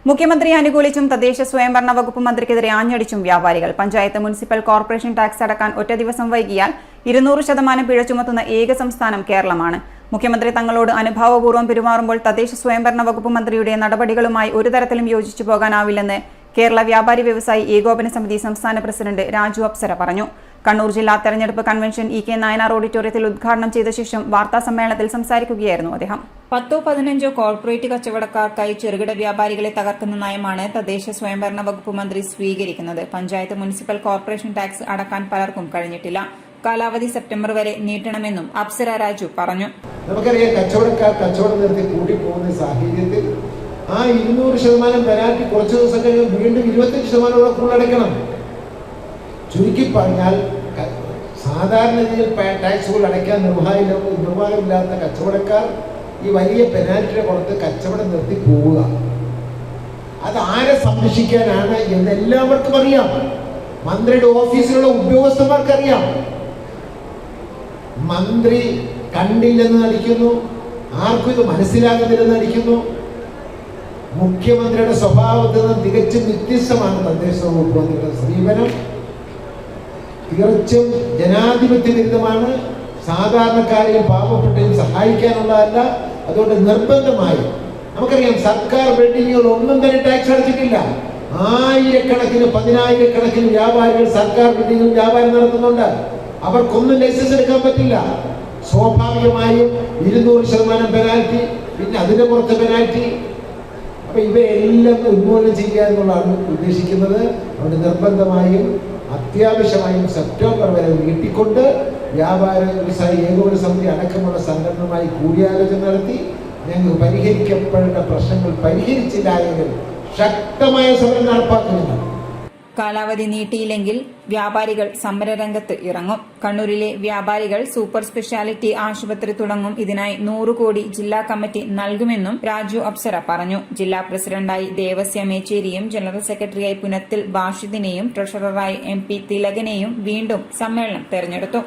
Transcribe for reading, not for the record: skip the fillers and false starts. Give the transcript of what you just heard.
മുഖ്യമന്ത്രിയെ അനുകൂലിച്ചും തദ്ദേശ സ്വയംഭരണ വകുപ്പ് മന്ത്രിക്കെതിരെ ആഞ്ഞടിച്ചും വ്യാപാരികൾ. പഞ്ചായത്ത് മുനിസിപ്പൽ കോർപ്പറേഷൻ ടാക്സ് അടക്കാൻ ഒറ്റ ദിവസം വൈകിയാൽ 200% പിഴ ചുമത്തുന്ന ഏക സംസ്ഥാനം കേരളമാണ്. മുഖ്യമന്ത്രി തങ്ങളോട് അനുഭാവപൂർവ്വം പെരുമാറുമ്പോൾ തദ്ദേശ സ്വയംഭരണ വകുപ്പ് മന്ത്രിയുടെ നടപടികളുമായി ഒരു തരത്തിലും യോജിച്ചു പോകാനാവില്ലെന്ന് കേരള വ്യാപാരി വ്യവസായി ഏകോപന സമിതി സംസ്ഥാന പ്രസിഡന്റ് രാജു അപ്സര പറഞ്ഞു. കണ്ണൂർ ജില്ലാ തെരഞ്ഞെടുപ്പ് കൺവെൻഷൻ ഇ.കെ. നായനാർ ഓഡിറ്റോറിയത്തിൽ ഉദ്ഘാടനം ചെയ്ത ശേഷം വാർത്താസമ്മേളനത്തിൽ സംസാരിക്കുകയായിരുന്നു അദ്ദേഹം. 10-15 കോർപ്പറേറ്റ് കച്ചവടക്കാർക്കായി ചെറുകിട വ്യാപാരികളെ തകർക്കുന്ന നയമാണ് തദ്ദേശ സ്വയംഭരണ വകുപ്പ് മന്ത്രി സ്വീകരിക്കുന്നത്. പഞ്ചായത്ത് മുനിസിപ്പൽ കോർപ്പറേഷൻ ടാക്സ് അടക്കാൻ പലർക്കും കഴിഞ്ഞിട്ടില്ല. കാലാവധി സെപ്റ്റംബർ വരെ നീട്ടണമെന്നും അപ്സര രാജു പറഞ്ഞു. നമുക്കറിയാം, കച്ചവടക്കാർ കച്ചവടം നിർത്തി കൂട്ടിപ്പോകുന്ന സാഹചര്യത്തിൽ ആ 200% പെനാൽറ്റി കുറച്ച് ദിവസം കഴിഞ്ഞ് വീണ്ടും 25% കൂടുതൽ അടയ്ക്കണം. ചുരുക്കി പറഞ്ഞാൽ സാധാരണ രീതിയിൽ ടാക്സുകൾ അടയ്ക്കാൻ നിർവാഹമില്ലാത്ത കച്ചവടക്കാർ ഈ വലിയ പെനാൽറ്റിയുടെ പുറത്ത് കച്ചവടം നിർത്തി പോവുക. അത് ആരെ സംരക്ഷിക്കാനാണ് എന്ന് എല്ലാവർക്കും അറിയാം. മന്ത്രിയുടെ ഓഫീസിലുള്ള ഉദ്യോഗസ്ഥന്മാർക്കറിയാം. മന്ത്രി കണ്ടില്ലെന്ന് നടിക്കുന്നു, ആർക്കും ഇത് മനസ്സിലാകുന്നില്ലെന്ന് നടിക്കുന്നു. മുഖ്യമന്ത്രിയുടെ സ്വഭാവത്തിൽ നിന്ന് തികച്ചും വ്യത്യസ്തമാണ് തദ്ദേശ വകുപ്പ് മന്ത്രിയുടെ സമീപനം. തീർച്ചും ജനാധിപത്യ വിരുദ്ധമാണ്. സാധാരണക്കാരെയും പാവപ്പെട്ടവരെയും സഹായിക്കാനുള്ളതല്ല. അതുകൊണ്ട് നിർബന്ധമായി നമുക്കറിയാം, സർക്കാർ ബിൽഡിങ്ങുകൾ ഒന്നും തന്നെ ടാക്സ് അടച്ചിട്ടില്ല. ആയിരക്കണക്കിന് 10,000-കണക്കിന് വ്യാപാരികൾ സർക്കാർ ബിൽഡിങ്ങിൽ വ്യാപാരം നടത്തുന്നുണ്ട്. അവർക്കൊന്നും ലൈസൻസ് എടുക്കാൻ പറ്റില്ല. സ്വാഭാവികമായും 200% പെനാൽറ്റി, പിന്നെ അതിന്റെ പുറത്ത് പെനാൽറ്റി. അപ്പൊ ഇവയെല്ലാം ഉന്മൂലനം ചെയ്യുക എന്നുള്ളതാണ് ഉദ്ദേശിക്കുന്നത്. അതുകൊണ്ട് നിർബന്ധമായും അത്യാവശ്യമായും സെപ്റ്റംബർ വരെ നീട്ടിക്കൊണ്ട് വ്യാപാര വ്യവസായ ഏകോപന സമിതി അടക്കമുള്ള സംഘടനയുമായി കൂടിയാലോചന നടത്തി ഞങ്ങൾക്ക് പരിഹരിക്കപ്പെടേണ്ട പ്രശ്നങ്ങൾ പരിഹരിച്ചില്ല എങ്കിൽ ശക്തമായ സമരം നടപ്പാക്കുന്നുണ്ട്. കാലാവധി നീട്ടിയില്ലെങ്കിൽ വ്യാപാരികൾ സമരരംഗത്ത് ഇറങ്ങും. കണ്ണൂരിലെ വ്യാപാരികൾ സൂപ്പർ സ്പെഷ്യാലിറ്റി ആശുപത്രി തുടങ്ങും. ഇതിനായി 100 കോടി ജില്ലാ കമ്മിറ്റി നൽകുമെന്നും രാജു അപ്സര പറഞ്ഞു. ജില്ലാ പ്രസിഡന്റായി ദേവസ്യ മേച്ചേരിയും ജനറൽ സെക്രട്ടറിയായി പുനത്തിൽ ബാഷിദിനെയും ട്രഷററായി MP തിലകനെയും വീണ്ടും സമ്മേളനം തെരഞ്ഞെടുത്തു.